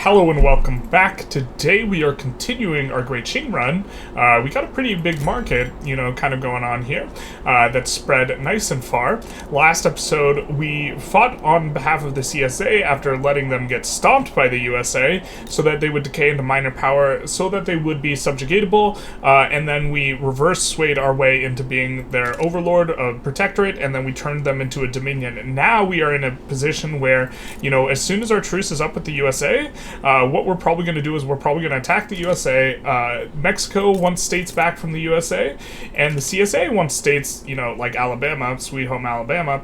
Hello and welcome back. Today we are continuing our Great Qing run. We got a pretty big market, kind of going on here that's spread nice and far. Last episode we fought on behalf of the CSA after letting them get stomped by the USA so that they would decay into minor power so that they would be subjugatable, and then we reverse swayed our way into being their overlord, protectorate, and then we turned them into a dominion. Now we are in a position where, as soon as our truce is up with the USA, what we're probably going to do is we're probably going to attack the USA. Mexico wants states back from the USA, and the CSA wants states, like Alabama, sweet home Alabama.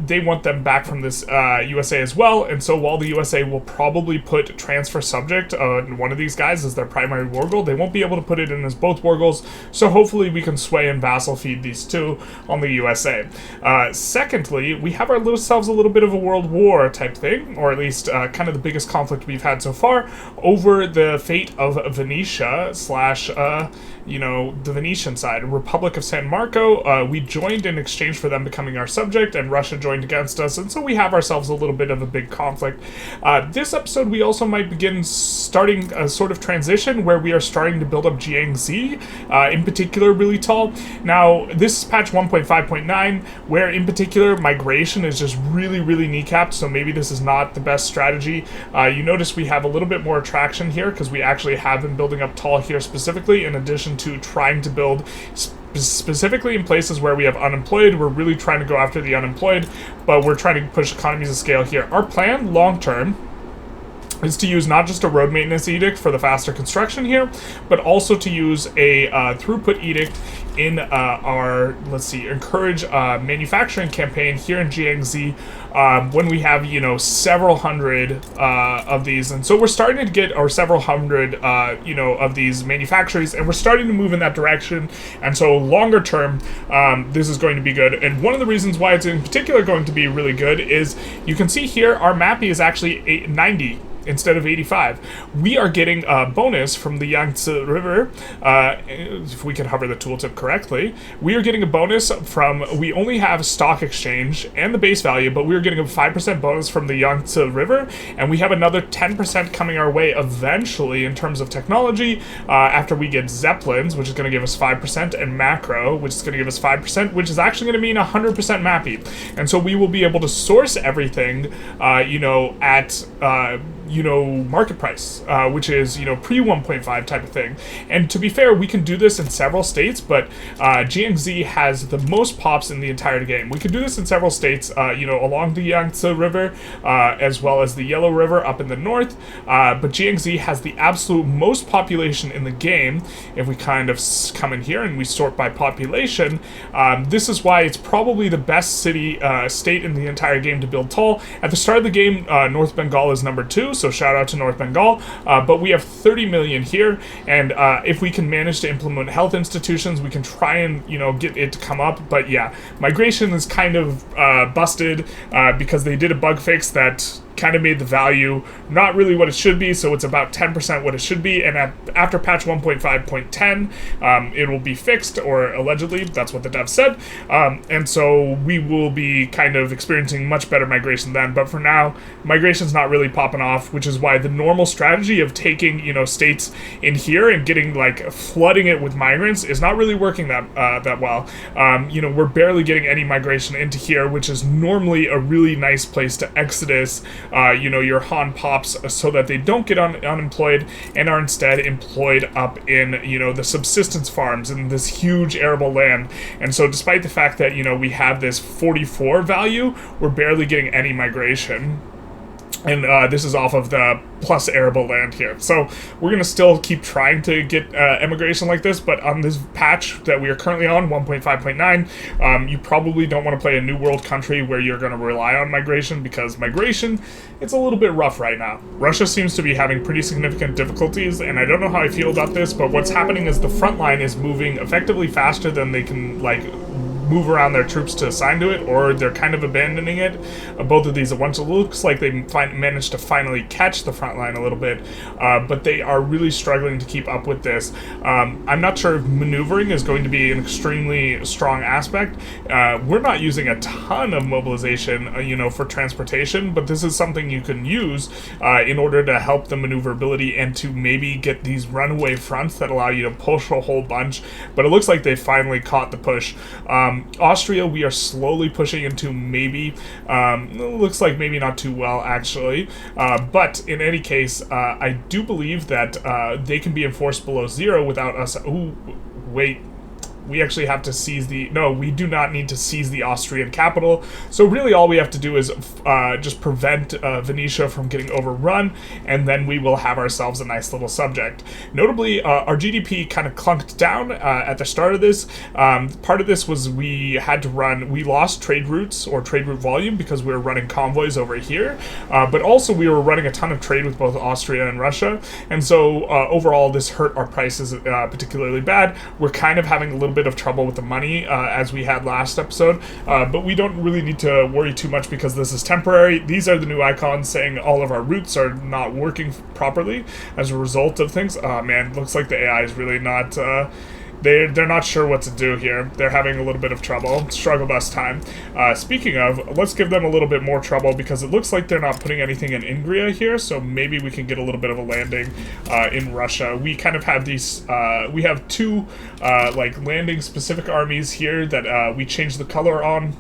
They want them back from this USA as well, and so while the USA will probably put transfer subject on one of these guys as their primary war goal, they won't be able to put it in as both war goals, so hopefully we can sway and vassal feed these two on the USA. Secondly, we have ourselves a little bit of a world war type thing, or at least kind of the biggest conflict we've had so far over the fate of Venetia slash the Venetian side. Republic of San Marco, we joined in exchange for them becoming our subject, and Russia joined against us, and so we have ourselves a little bit of a big conflict. This episode we also might begin starting a sort of transition where we are starting to build up Guangxi, in particular really tall. Now this is patch 1.5.9 where in particular migration is just really kneecapped, so maybe this is not the best strategy. You notice we have a little bit more traction here because we actually have been building up tall here specifically, in addition to trying to build specifically in places where we have unemployed. We're really trying to go after the unemployed, but we're trying to push economies of scale here. Our plan long term is to use not just a road maintenance edict for the faster construction here, but also to use a throughput edict in our, encourage manufacturing campaign here in Guangxi, when we have, several hundred of these. And so we're starting to get our several hundred, of these manufacturers, and we're starting to move in that direction. And so longer term, this is going to be good. And one of the reasons why it's in particular going to be really good is you can see here our MAPI is actually 90. Instead of 85. We are getting a bonus from the Yangtze River, if we can hover the tooltip correctly. We are getting a bonus from, we only have stock exchange and the base value, but we are getting a 5% bonus from the Yangtze River, and we have another 10% coming our way eventually in terms of technology, after we get Zeppelins, which is going to give us 5%, and Macro, which is going to give us 5%, which is actually going to mean 100% MAPI. And so we will be able to source everything, at market price, which is, pre 1.5 type of thing. And to be fair, we can do this in several states, but Guangxi has the most pops in the entire game. We can do this in several states, along the Yangtze River, as well as the Yellow River up in the north, but Guangxi has the absolute most population in the game. If we kind of come in here and we sort by population, this is why it's probably the best state in the entire game to build tall. At the start of the game, North Bengal is number 2, so shout out to North Bengal, but we have 30 million here, and if we can manage to implement health institutions, we can try and, get it to come up. But yeah, migration is kind of busted, because they did a bug fix that kind of made the value not really what it should be, so it's about 10% what it should be, and after patch 1.5.10, it will be fixed, or allegedly, that's what the dev said, and so we will be kind of experiencing much better migration then. But for now, migration's not really popping off, which is why the normal strategy of taking, states in here and getting, flooding it with migrants is not really working that well. We're barely getting any migration into here, which is normally a really nice place to exodus your Han pops, so that they don't get unemployed and are instead employed up in, the subsistence farms in this huge arable land. And so despite the fact that, we have this 44 value, we're barely getting any migration. And this is off of the plus arable land here. So we're going to still keep trying to get immigration like this, but on this patch that we are currently on, 1.5.9, you probably don't want to play a new world country where you're going to rely on migration, because migration, it's a little bit rough right now. Russia seems to be having pretty significant difficulties, and I don't know how I feel about this, but what's happening is the front line is moving effectively faster than they can, move around their troops to assign to it, or they're kind of abandoning it. Both of these at once. It looks like they managed to finally catch the front line a little bit, but they are really struggling to keep up with this. I'm not sure if maneuvering is going to be an extremely strong aspect. We're not using a ton of mobilization, for transportation, but this is something you can use in order to help the maneuverability and to maybe get these runaway fronts that allow you to push a whole bunch. But it looks like they finally caught the push. Austria, we are slowly pushing into maybe. It looks like maybe not too well, actually. But in any case, I do believe that they can be enforced below 0 without us. Ooh, wait. We actually have to seize the... No, we do not need to seize the Austrian capital. So really all we have to do is just prevent Venetia from getting overrun, and then we will have ourselves a nice little subject. Notably, our GDP kind of clunked down at the start of this. Part of this was we lost trade routes or trade route volume because we were running convoys over here, but also we were running a ton of trade with both Austria and Russia, and so overall this hurt our prices particularly bad. We're kind of having a little bit of trouble with the money as we had last episode, but we don't really need to worry too much because this is temporary. These are the new icons saying all of our routes are not working properly as a result of things. Man, looks like the AI is really not they're not sure what to do here. They're having a little bit of trouble. Struggle bus time. Speaking of, let's give them a little bit more trouble because it looks like they're not putting anything in Ingria here, so maybe we can get a little bit of a landing in Russia. We kind of have these, we have two landing specific armies here that we changed the color on.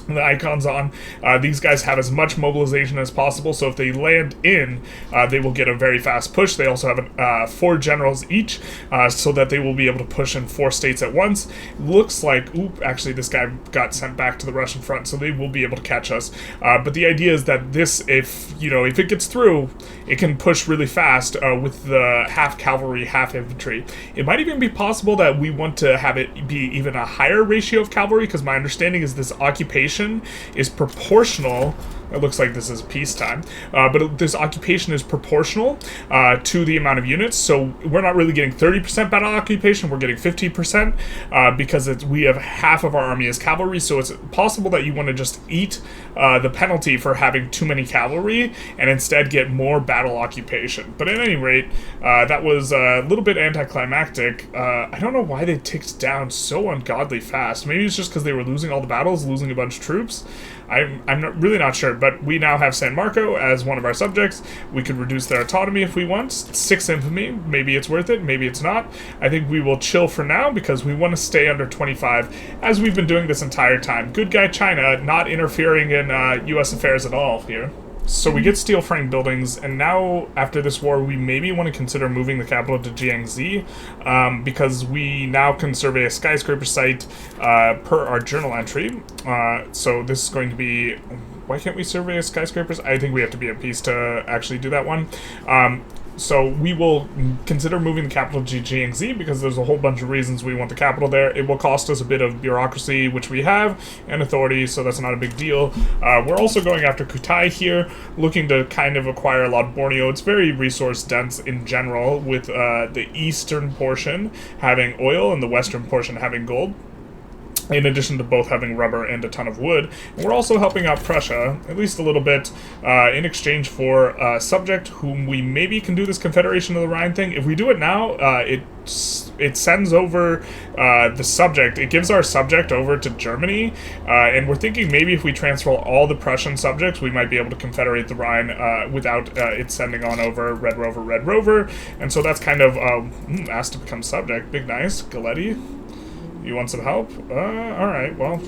The icons on. These guys have as much mobilization as possible, so if they land in, they will get a very fast push. They also have 4 generals each, so that they will be able to push in 4 states at once. Looks like, actually this guy got sent back to the Russian front, so they will be able to catch us. But the idea is that this, if it gets through, it can push really fast with the half cavalry, half infantry. It might even be possible that we want to have it be even a higher ratio of cavalry, because my understanding is this occupation is proportional. It looks like this is peacetime, but this occupation is proportional to the amount of units, so we're not really getting 30% battle occupation, we're getting 15% because we have half of our army as cavalry, so it's possible that you want to just eat the penalty for having too many cavalry and instead get more battle occupation. But at any rate, that was a little bit anticlimactic. I don't know why they ticked down so ungodly fast. Maybe it's just because they were losing all the battles, losing a bunch of troops. I'm really not sure, but we now have San Marco as one of our subjects. We could reduce their autonomy if we want. 6 infamy, maybe it's worth it, maybe it's not. I think we will chill for now because we want to stay under 25, as we've been doing this entire time. Good guy China, not interfering in U.S. affairs at all here. So we get steel frame buildings, and now after this war we maybe want to consider moving the capital to Guangxi, because we now can survey a skyscraper site per our journal entry. So this is going to be... Why can't we survey a skyscrapers? I think we have to be at peace to actually do that one. So we will consider moving the capital to Jiangxi because there's a whole bunch of reasons we want the capital there. It will cost us a bit of bureaucracy, which we have, and authority, so that's not a big deal. We're also going after Kutai here, looking to kind of acquire a lot of Borneo. It's very resource dense in general, with the eastern portion having oil and the western portion having gold, in addition to both having rubber and a ton of wood. And we're also helping out Prussia, at least a little bit, in exchange for a subject whom we maybe can do this Confederation of the Rhine thing. If we do it now, it sends over the subject. It gives our subject over to Germany, and we're thinking maybe if we transfer all the Prussian subjects, we might be able to confederate the Rhine without it sending on over Red Rover, Red Rover. And so that's kind of asked to become subject. Big nice. Galetti. You want some help? Alright, well,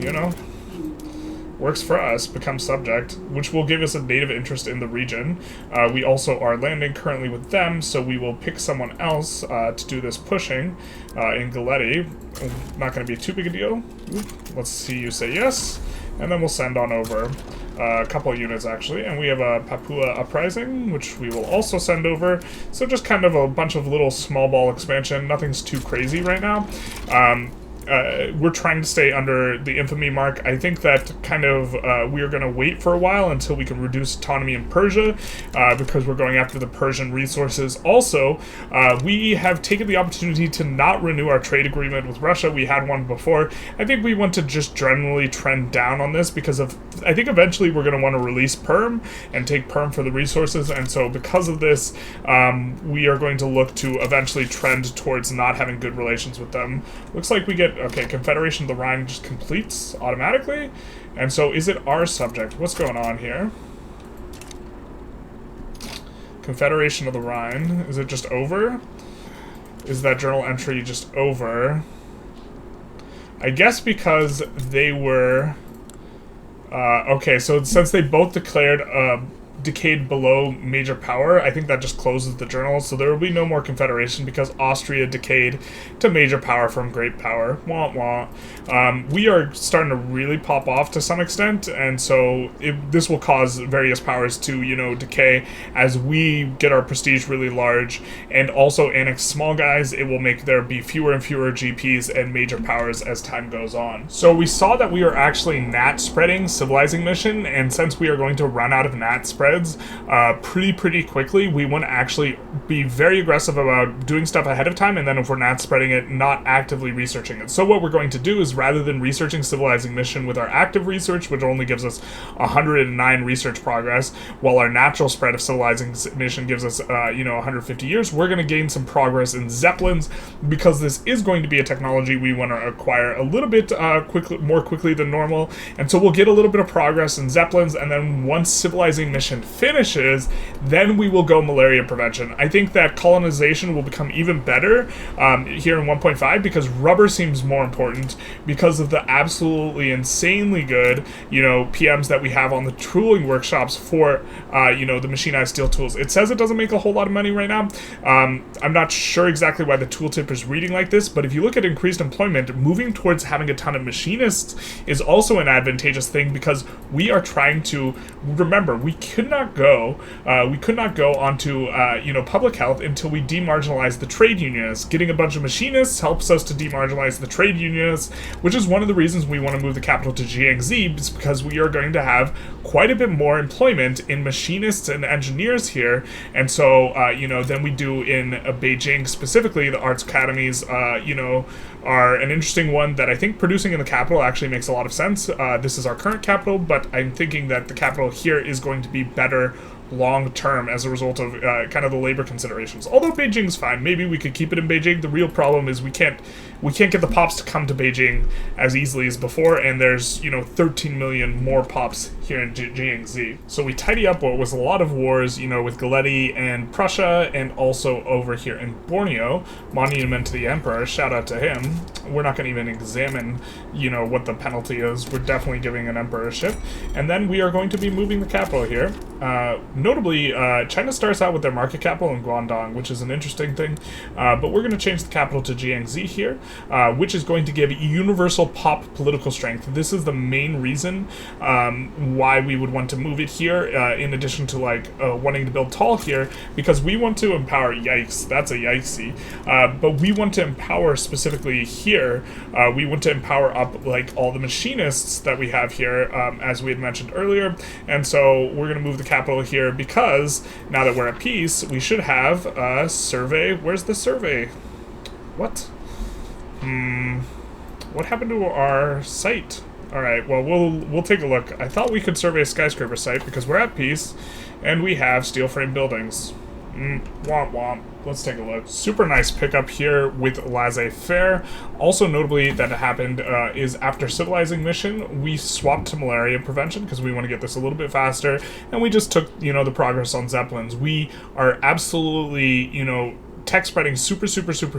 works for us. Become subject, which will give us a native interest in the region. We also are landing currently with them, so we will pick someone else to do this pushing in Galetti. Not going to be too big a deal. Let's see you say yes, and then we'll send on over a couple of units, actually. And we have a Papua Uprising, which we will also send over. So just kind of a bunch of little small ball expansion. Nothing's too crazy right now. we're trying to stay under the infamy mark. I think that kind of we are going to wait for a while until we can reduce autonomy in Persia, because we're going after the Persian resources. Also, we have taken the opportunity to not renew our trade agreement with Russia. We had one before. I think we want to just generally trend down on this because of, I think eventually we're going to want to release Perm and take Perm for the resources, and so because of this, we are going to look to eventually trend towards not having good relations with them. Looks like we get, okay, Confederation of the Rhine just completes automatically, and so is it our subject? What's going on here? Confederation of the Rhine, is it just over? Is that journal entry just over? I guess because they were... okay, so since they both declared decayed below major power, I think that just closes the journal, so there will be no more confederation because Austria decayed to major power from great power. Wah wah. We are starting to really pop off to some extent, and so this will cause various powers to, you know, decay as we get our prestige really large, and also annex small guys. It will make there be fewer and fewer GPs and major powers as time goes on. So we saw that we are actually NAT spreading civilizing mission, and since we are going to run out of NAT spreads pretty quickly, we want to actually be very aggressive about doing stuff ahead of time, and then if we're not spreading it, not actively researching it. So what we're going to do is, rather than researching civilizing mission with our active research, which only gives us 109 research progress, while our natural spread of civilizing mission gives us 150 years, we're going to gain some progress in Zeppelins, because this is going to be a technology we want to acquire a little bit more quickly than normal, and so we'll get a little bit of progress in Zeppelins, and then once civilizing mission finishes, then we will go malaria prevention. I think that colonization will become even better here in 1.5 because rubber seems more important because of the absolutely insanely good, PMs that we have on the tooling workshops for, the machinized steel tools. It says it doesn't make a whole lot of money right now. I'm not sure exactly why the tooltip is reading like this, but if you look at increased employment, moving towards having a ton of machinists is also an advantageous thing because we are trying to, remember, we could not go onto public health until we demarginalize the trade unionists. Getting a bunch of machinists helps us to demarginalize the trade unionists, which is one of the reasons we want to move the capital to Guangxi, is because we are going to have quite a bit more employment in machinists and engineers here, and so than we do in Beijing specifically. The arts academies are an interesting one that I think producing in the capital actually makes a lot of sense. This is our current capital, but I'm thinking that the capital here is going to be better long term as a result of kind of the labor considerations. Although Beijing's fine, maybe we could keep it in Beijing. The real problem is we can't get the pops to come to Beijing as easily as before, and there's 13 million more pops here in Jiangxi. So we tidy up what was a lot of wars, with Galeti and Prussia, and also over here in Borneo, monument to the emperor. Shout out to him. We're not going to even examine what the penalty is. We're definitely giving an emperorship, and then we are going to be moving the capital here. Notably, China starts out with their market capital in Guangdong, which is an interesting thing, but we're going to change the capital to Jiangxi here, which is going to give universal pop political strength. This is the main reason why we would want to move it here, in addition to wanting to build tall here, because we want to empower, yikes, that's a yikesy, but we want to empower specifically here, we want to empower up all the machinists that we have here, as we had mentioned earlier, and so we're going to move the capital here because now that we're at peace, we should have a survey. Where's the survey? What? What happened to our site? Alright, well, we'll take a look. I thought we could survey a skyscraper site because we're at peace and we have steel frame buildings. Womp womp. Let's take a look. Super nice pickup here with laissez-faire. Also notably that happened is after civilizing mission, we swapped to malaria prevention because we want to get this a little bit faster, and we just took, the progress on Zeppelins. We are absolutely, tech spreading super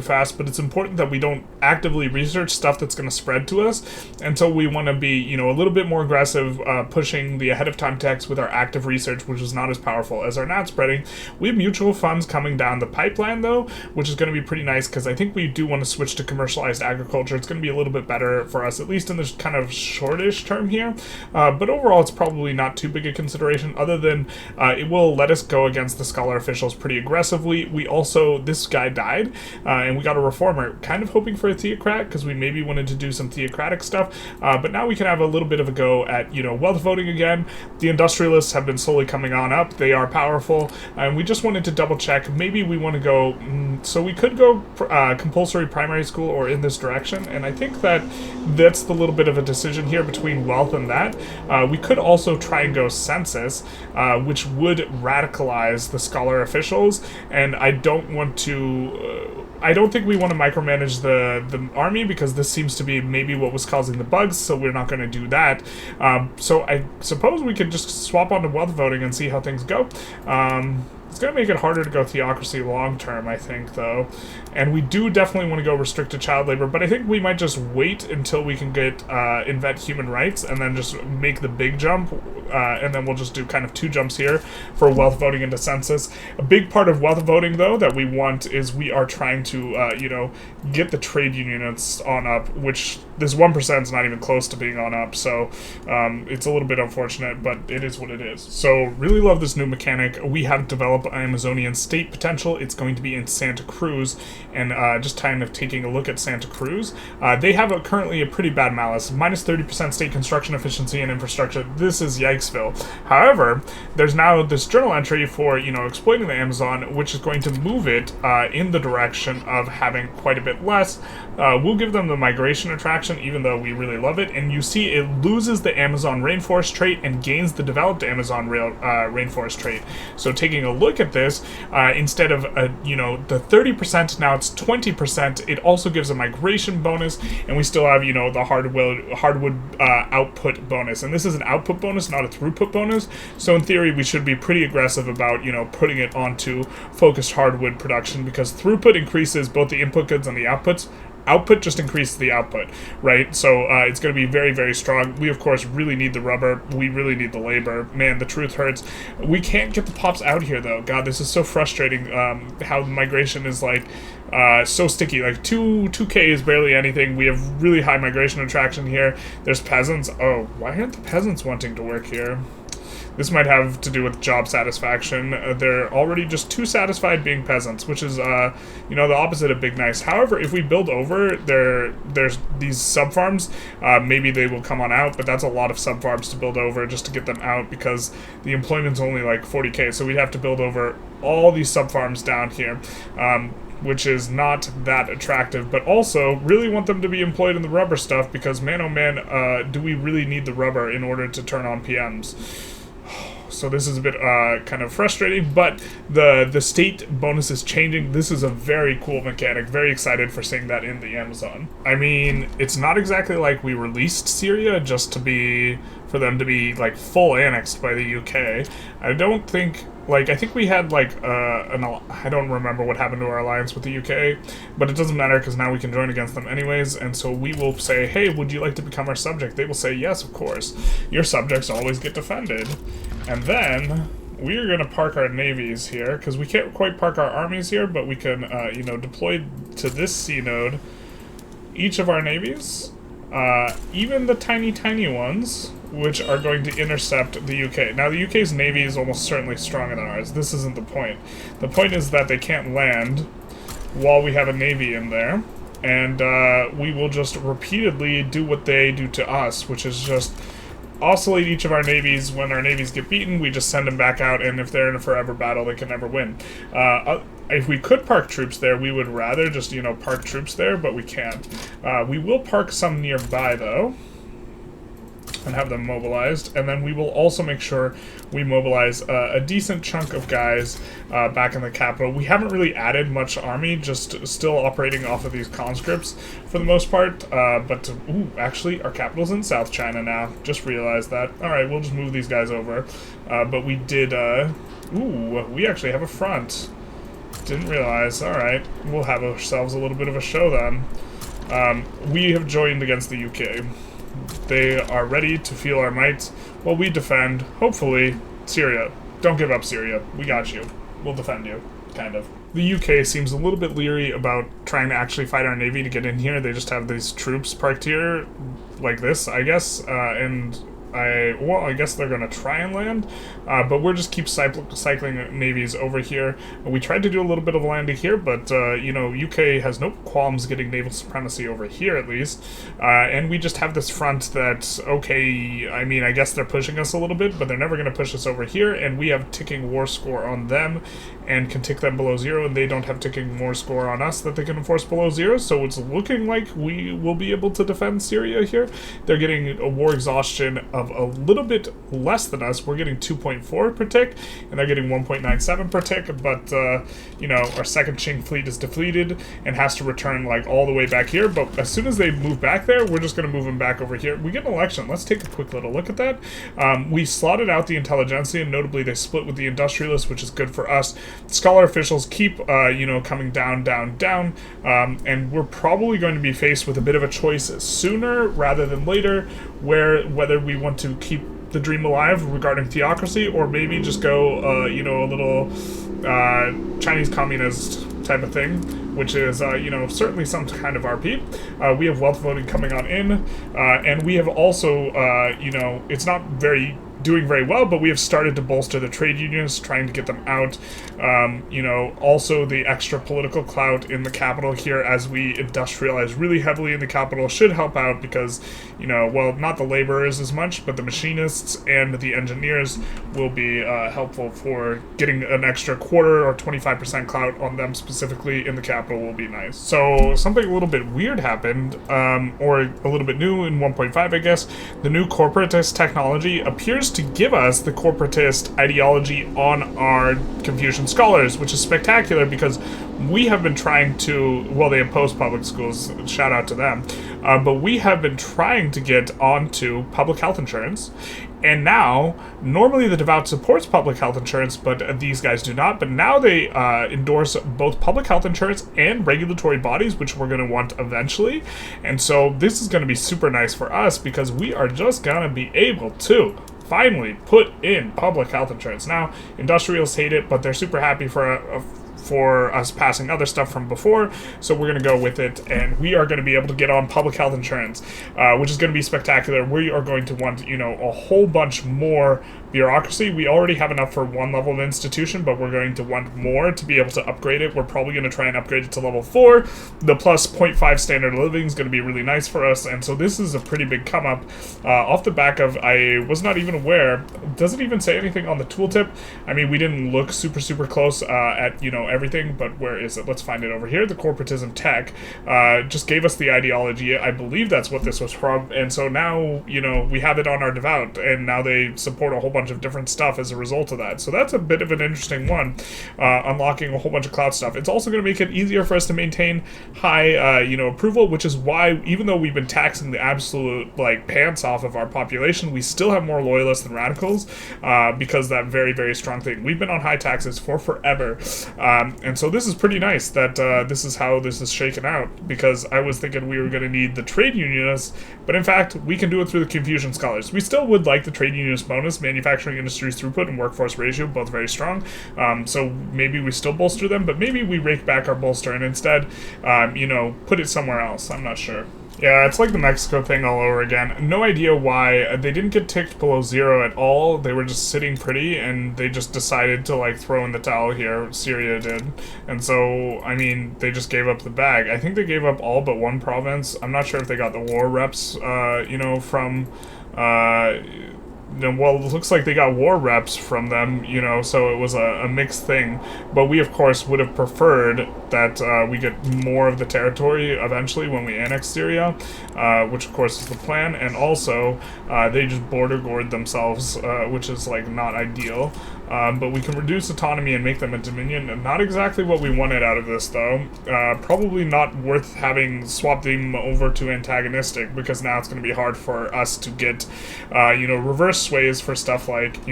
fast, but it's important that we don't actively research stuff that's going to spread to us, and so we want to be a little bit more aggressive, pushing the ahead of time techs with our active research, which is not as powerful as our NAT spreading. We have mutual funds coming down the pipeline though, which is going to be pretty nice because I think we do want to switch to commercialized agriculture. It's going to be a little bit better for us, at least in this kind of shortish term here, but overall it's probably not too big a consideration, other than it will let us go against the scholar officials pretty aggressively. We also, this this guy died, and we got a reformer, kind of hoping for a theocrat, because we maybe wanted to do some theocratic stuff, but now we can have a little bit of a go at, wealth voting again. The Industrialists have been slowly coming on up. They are powerful, and we just wanted to double check. Maybe we want to go, so we could go compulsory primary school or in this direction, and I think that's the little bit of a decision here between wealth and that. We could also try and go census, which would radicalize the scholar officials, and I don't want to... I don't think we want to micromanage the army, because this seems to be maybe what was causing the bugs, so we're not going to do that. So I suppose we could just swap onto wealth voting and see how things go. It's going to make it harder to go theocracy long term, I think, though. And we do definitely want to go restricted child labor, but I think we might just wait until we can get invent human rights and then just make the big jump, and then we'll just do kind of 2 jumps here for wealth voting into census. A big part of wealth voting, though, that we want is we are trying to, get the trade unionists on up, which this 1% is not even close to being on up, so it's a little bit unfortunate, but it is what it is. So really love this new mechanic. We have developed Amazonian state potential. It's going to be in Santa Cruz, and just kind of taking a look at Santa Cruz, they have currently a pretty bad malice, minus 30% state construction efficiency and infrastructure. This is Yikesville. However, there's now this journal entry for, exploiting the Amazon, which is going to move it in the direction of having quite a bit less. We'll give them the migration attraction, even though we really love it, and you see it loses the Amazon rainforest trait and gains the developed Amazon rainforest trait. So taking a look at this, instead of the 30%, now it's 20%. It also gives a migration bonus, and we still have the hardwood output bonus. And this is an output bonus, not a throughput bonus. So in theory, we should be pretty aggressive about putting it onto focused hardwood production, because throughput increases both the input goods and the outputs. Output just increases the output, right? So it's going to be very, very strong. We, of course, really need the rubber. We really need the labor. Man, the truth hurts. We can't get the pops out here, though. God, this is so frustrating, how the migration is, so sticky. 2K is barely anything. We have really high migration attraction here. There's peasants. Oh, why aren't the peasants wanting to work here? This might have to do with job satisfaction. They're already just too satisfied being peasants, which is, the opposite of big nice. However, if we build over, there's these sub-farms, maybe they will come on out, but that's a lot of sub-farms to build over just to get them out, because the employment's only 40K, so we'd have to build over all these sub-farms down here. Which is not that attractive, but also really want them to be employed in the rubber stuff, because man, oh man, do we really need the rubber in order to turn on PMs. So this is a bit kind of frustrating, but the state bonus is changing. This is a very cool mechanic. Very excited for seeing that in the Amazon. I mean, it's not exactly like we released Syria just for them to be full annexed by the UK. I don't think... I think we had, I don't remember what happened to our alliance with the UK, but it doesn't matter, because now we can join against them anyways, and so we will say, hey, would you like to become our subject? They will say, yes, of course. Your subjects always get defended. And then we're going to park our navies here, because we can't quite park our armies here, but we can, deploy to this sea node each of our navies, even the tiny, tiny ones, which are going to intercept the UK. Now, the UK's navy is almost certainly stronger than ours. This isn't the point. The point is that they can't land while we have a navy in there, and we will just repeatedly do what they do to us, which is just oscillate each of our navies. When our navies get beaten, we just send them back out, and if they're in a forever battle, they can never win. If we could park troops there, we would rather just, park troops there, but we can't. We will park some nearby, though, and have them mobilized, and then we will also make sure we mobilize a decent chunk of guys back in the capital. We haven't really added much army, just still operating off of these conscripts for the most part, but actually our capital's in South China now. Just realized that. Alright, we'll just move these guys over. But we did, we actually have a front. Didn't realize. Alright, we'll have ourselves a little bit of a show then. We have joined against the UK. They are ready to feel our might while we defend, hopefully, Syria. Don't give up, Syria. We got you. We'll defend you. Kind of. The UK seems a little bit leery about trying to actually fight our navy to get in here. They just have these troops parked here, like this, I guess, and I guess they're going to try and land, but we'll just keep cycling navies over here. We tried to do a little bit of landing here, but, UK has no qualms getting naval supremacy over here, at least. And we just have this front that, okay, I mean, I guess they're pushing us a little bit, but they're never going to push us over here, and we have ticking war score on them and can tick them below 0, and they don't have ticking war score on us that they can enforce below 0, so it's looking like we will be able to defend Syria here. They're getting a war exhaustion of a little bit less than us. We're getting 2.4 per tick, and they're getting 1.97 per tick, but, our second Qing fleet is depleted and has to return, like, all the way back here, but as soon as they move back there, we're just going to move them back over here. We get an election. Let's take a quick little look at that. We slotted out the Intelligentsia, and notably they split with the Industrialists, which is good for us. Scholar officials keep, coming down, and we're probably going to be faced with a bit of a choice sooner rather than later, whether we want to keep the dream alive regarding theocracy, or maybe just go, a little Chinese communist type of thing, which is, certainly some kind of RP. We have wealth voting coming on in, and we have also, it's not doing very well, but we have started to bolster the trade unions, trying to get them out. Also the extra political clout in the capital here as we industrialize really heavily in the capital should help out because, not the laborers as much, but the machinists and the engineers will be helpful for getting an extra quarter or 25% clout on them specifically in the capital will be nice. So something a little bit weird happened, or a little bit new in 1.5, I guess. The new corporatist technology appears to give us the corporatist ideology on our Confucian scholars, which is spectacular because we have been trying to, they oppose public schools, shout out to them, but we have been trying to get onto public health insurance, and now, normally the devout supports public health insurance, but these guys do not, but now they endorse both public health insurance and regulatory bodies, which we're going to want eventually, and so this is going to be super nice for us because we are just going to be able to finally put in public health insurance. Now, industrialists hate it, but they're super happy for us passing other stuff from before, so we're going to go with it, and we are going to be able to get on public health insurance, which is going to be spectacular. We are going to want, a whole bunch more bureaucracy. We already have enough for one level of institution, but we're going to want more to be able to upgrade it. We're probably going to try and upgrade it to level 4. The plus 0.5 standard of living is going to be really nice for us, and so this is a pretty big come up off the back of, I was not even aware, does it even say anything on the tooltip? I mean, we didn't look super close at, everything, but where is it? Let's find it over here. The Corporatism tech just gave us the ideology. I believe that's what this was from, and so now, we have it on our devout, and now they support a whole bunch of different stuff as a result of that. So that's a bit of an interesting one, unlocking a whole bunch of cloud stuff. It's also going to make it easier for us to maintain high, approval, which is why, even though we've been taxing the absolute, pants off of our population, we still have more loyalists than radicals, because that very, very strong thing. We've been on high taxes for forever, and so this is pretty nice that this is how this is shaken out, because I was thinking we were going to need the trade unionists, but in fact, we can do it through the Confucian scholars. We still would like the trade unionist bonus, manufacturing industries throughput and workforce ratio, both very strong, so maybe we still bolster them, but maybe we rake back our bolster and instead, put it somewhere else. I'm not sure. Yeah, it's like the Mexico thing all over again. No idea why. They didn't get ticked below 0 at all. They were just sitting pretty, and they just decided to, throw in the towel here. Syria did. And so, I mean, they just gave up the bag. I think they gave up all but one province. I'm not sure if they got the war reps, from... well, it looks like they got war reps from them, so it was a mixed thing. But we, of course, would have preferred that we get more of the territory eventually when we annex Syria, which, of course, is the plan. And also, they just border guard themselves, which is, not ideal. But we can reduce autonomy and make them a dominion. Not exactly what we wanted out of this, though. Probably not worth having swapped them over to antagonistic, because now it's going to be hard for us to get, reverse sways for stuff like,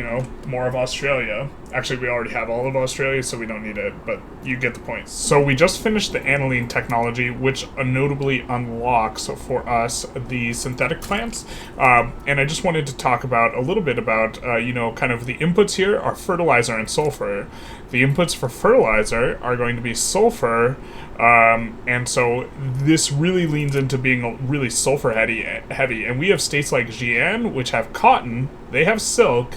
more of Australia. Actually, we already have all of Australia, so we don't need it, but you get the point. So we just finished the aniline technology, which notably unlocks for us the synthetic plants. And I just wanted to talk about a little bit about, kind of the inputs here are fertilizer and sulfur. The inputs for fertilizer are going to be sulfur, and so this really leans into being really sulfur heavy. And we have states like Djenne, which have cotton, they have silk,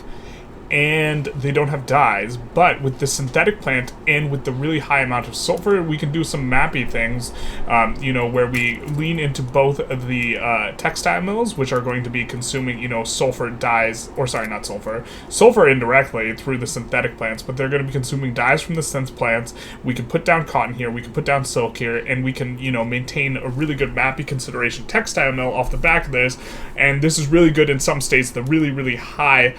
and they don't have dyes. But with the synthetic plant and with the really high amount of sulfur, we can do some mappy things, where we lean into both of the textile mills, which are going to be consuming, sulfur dyes, or sorry, not sulfur, sulfur indirectly through the synthetic plants, but they're going to be consuming dyes from the synth plants. We can put down cotton here, we can put down silk here, and we can, maintain a really good mappy consideration textile mill off the back of this. And this is really good in some states, the really, really high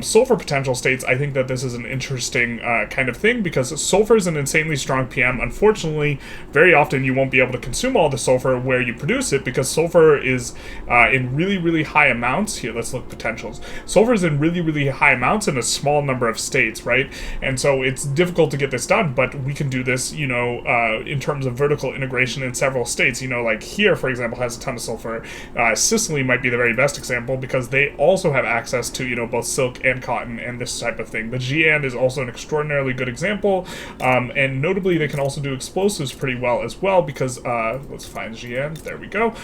sulfur potential states. I think that this is an interesting kind of thing, because sulfur is an insanely strong PM. Unfortunately, very often you won't be able to consume all the sulfur where you produce it, because sulfur is in really, really high amounts. Here, let's look potentials. Sulfur is in really, really high amounts in a small number of states, right? And so it's difficult to get this done, but we can do this, in terms of vertical integration in several states. Like here, for example, has a ton of sulfur. Sicily might be the very best example, because they also have access to, both silk and cotton and this type of thing. But Djenne is also an extraordinarily good example, and notably they can also do explosives pretty well as well, because let's find Djenne, there we go,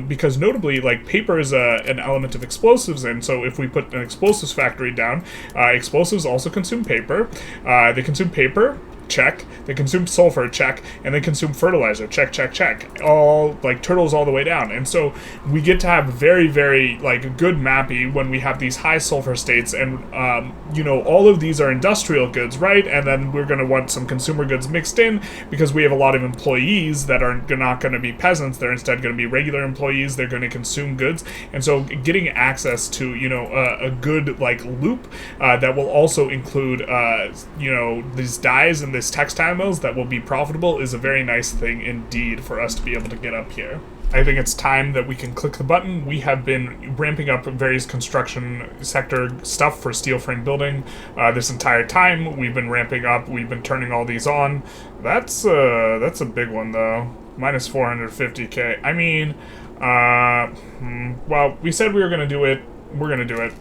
because notably, like, paper is an element of explosives, and so if we put an explosives factory down, explosives also consume paper. They consume paper, check. They consume sulfur, check. And they consume fertilizer, check, check, check. All, like, turtles all the way down. And so we get to have very, very, like, good mappy when we have these high sulfur states. And, all of these are industrial goods, right? And then we're going to want some consumer goods mixed in, because we have a lot of employees that are not going to be peasants. They're instead going to be regular employees. They're going to consume goods. And so getting access to, a good, like, loop that will also include, these dyes and this textile mills that will be profitable is a very nice thing indeed for us to be able to get up here. I think it's time that we can click the button. We have been ramping up various construction sector stuff for steel frame building this entire time. We've been ramping up. We've been turning all these on. That's a big one though. Minus 450k. I mean, well, we said we were gonna do it. We're gonna do it.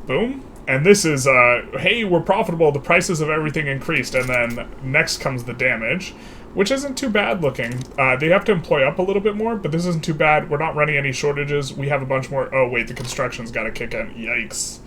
Boom. And this is, hey, we're profitable, the prices of everything increased, and then next comes the damage, which isn't too bad looking. They have to employ up a little bit more, but this isn't too bad. We're not running any shortages. We have a bunch more. Oh, wait, the construction's got to kick in. Yikes.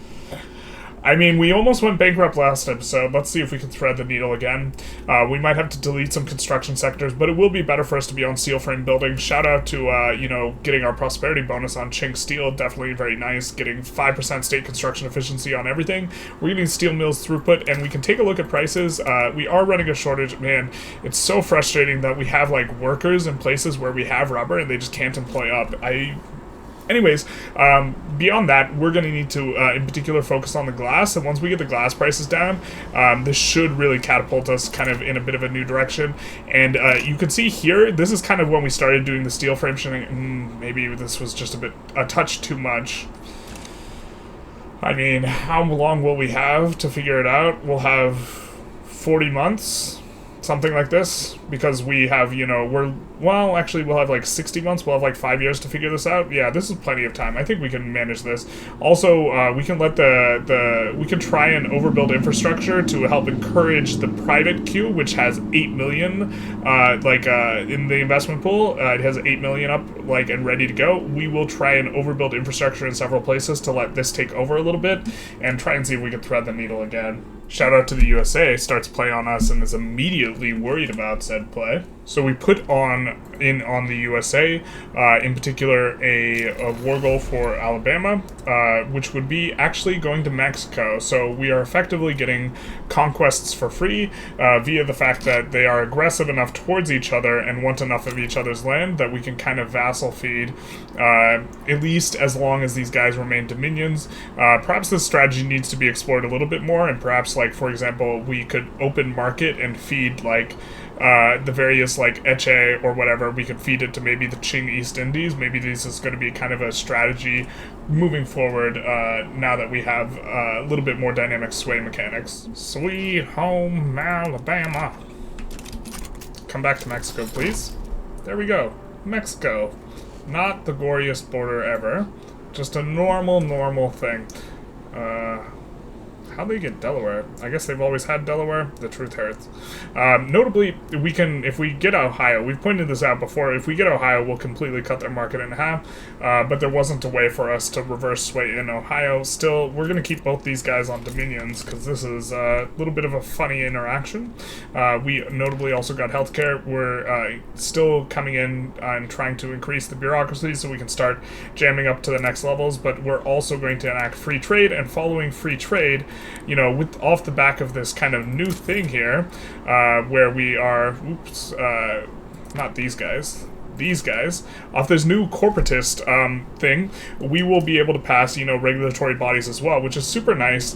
I mean, we almost went bankrupt last episode. Let's see if we can thread the needle again. We might have to delete some construction sectors, but it will be better for us to be on steel frame building. Shout out to, getting our prosperity bonus on Chink Steel. Definitely very nice. Getting 5% state construction efficiency on everything. We're getting steel mills throughput, and we can take a look at prices. We are running a shortage. Man, it's so frustrating that we have, like, workers in places where we have rubber, and they just can't employ up. Anyways, beyond that, we're going to need to, in particular, focus on the glass, and once we get the glass prices down, this should really catapult us kind of in a bit of a new direction. And you can see here, this is kind of when we started doing the steel frame shitting. Maybe this was just a touch too much. I mean, how long will we have to figure it out? We'll have 40 months, something like this, because we have, we'll have like 60 months, we'll have like 5 years to figure this out. Yeah, this is plenty of time. I think we can manage this. Also, we can let we can try and overbuild infrastructure to help encourage the private queue, which has 8 million, in the investment pool. It has 8 million up, and ready to go. We will try and overbuild infrastructure in several places to let this take over a little bit, and try and see if we can thread the needle again. Shout out to the USA, starts play on us and is immediately worried about said play. So we put on the USA, in particular a war goal for Alabama, which would be actually going to Mexico. So we are effectively getting conquests for free via the fact that they are aggressive enough towards each other and want enough of each other's land that we can kind of vassal feed, at least as long as these guys remain dominions. Perhaps this strategy needs to be explored a little bit more, and perhaps, like, for example, we could open market and feed, like, the various, like, Eche or whatever. We could feed it to maybe the Qing East Indies. Maybe this is going to be kind of a strategy moving forward now that we have a little bit more dynamic sway mechanics. Sweet home Alabama. Come back to Mexico, please. There we go. Mexico. Not the goriest border ever. Just a normal thing. How How'd they get Delaware? I guess they've always had Delaware. The truth hurts. Notably, we can, if we get Ohio, we've pointed this out before, if we get Ohio, we'll completely cut their market in half, but there wasn't a way for us to reverse sway in Ohio. Still, we're going to keep both these guys on dominions, because this is a little bit of a funny interaction. We notably also got healthcare. We're still coming in and trying to increase the bureaucracy so we can start jamming up to the next levels, but we're also going to enact free trade, and following free trade, you know, with off the back of this kind of new thing here, where we are, not these guys, off this new corporatist thing, we will be able to pass, you know, regulatory bodies as well, which is super nice,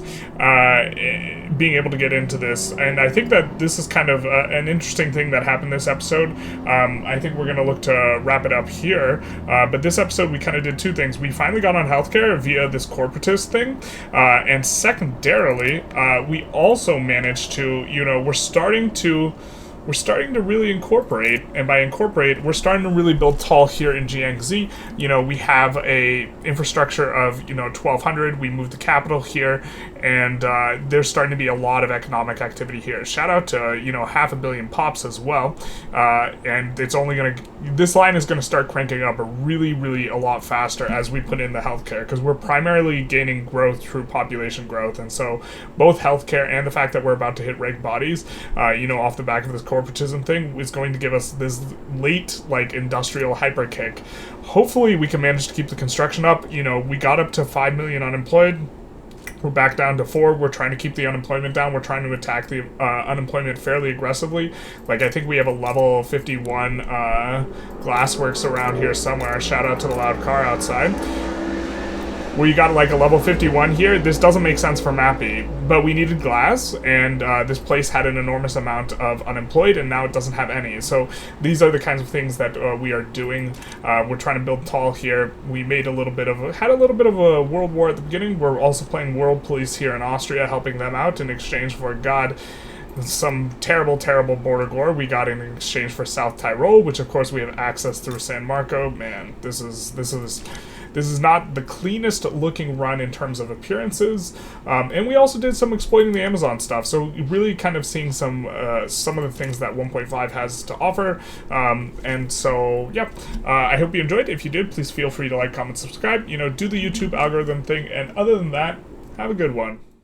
being able to get into this. And I think that this is kind of an interesting thing that happened this episode. I think we're going to look to wrap it up here, but this episode we kind of did two things. We finally got on healthcare via this corporatist thing, and secondarily, we also managed to, you know, we're starting to really incorporate, and by incorporate, we're starting to really build tall here in Guangxi. You know, we have a infrastructure of, you know, 1,200. We moved the capital here, and there's starting to be a lot of economic activity here. Shout out to, you know, 500 million pops as well. And it's only going to, this line is going to start cranking up really a lot faster as we put in the healthcare, because we're primarily gaining growth through population growth. And so both healthcare and the fact that we're about to hit reg bodies, you know, off the back of this corporatism thing is going to give us this late, like, industrial hyper kick. Hopefully we can manage to keep the construction up. You know, we got up to 5 million unemployed. We're back down to 4. We're trying to keep the unemployment down. We're trying to attack the unemployment fairly aggressively. Like, I think we have a level 51 glassworks around here somewhere. Shout out to the loud car outside. Where you got like a level 51 here. This doesn't make sense for Mappy, but we needed glass, and this place had an enormous amount of unemployed, and now it doesn't have any. So these are the kinds of things that we are doing. We're trying to build tall here. We made had a little bit of a world war at the beginning. We're also playing world police here in Austria, helping them out in exchange for some terrible border gore we got in exchange for South Tyrol, which of course we have access through San Marco. Man, this is not the cleanest looking run in terms of appearances, and we also did some exploiting the Amazon stuff, so really kind of seeing some of the things that 1.5 has to offer, and so, yeah, I hope you enjoyed. If you did, please feel free to like, comment, subscribe, you know, do the YouTube algorithm thing, and other than that, have a good one.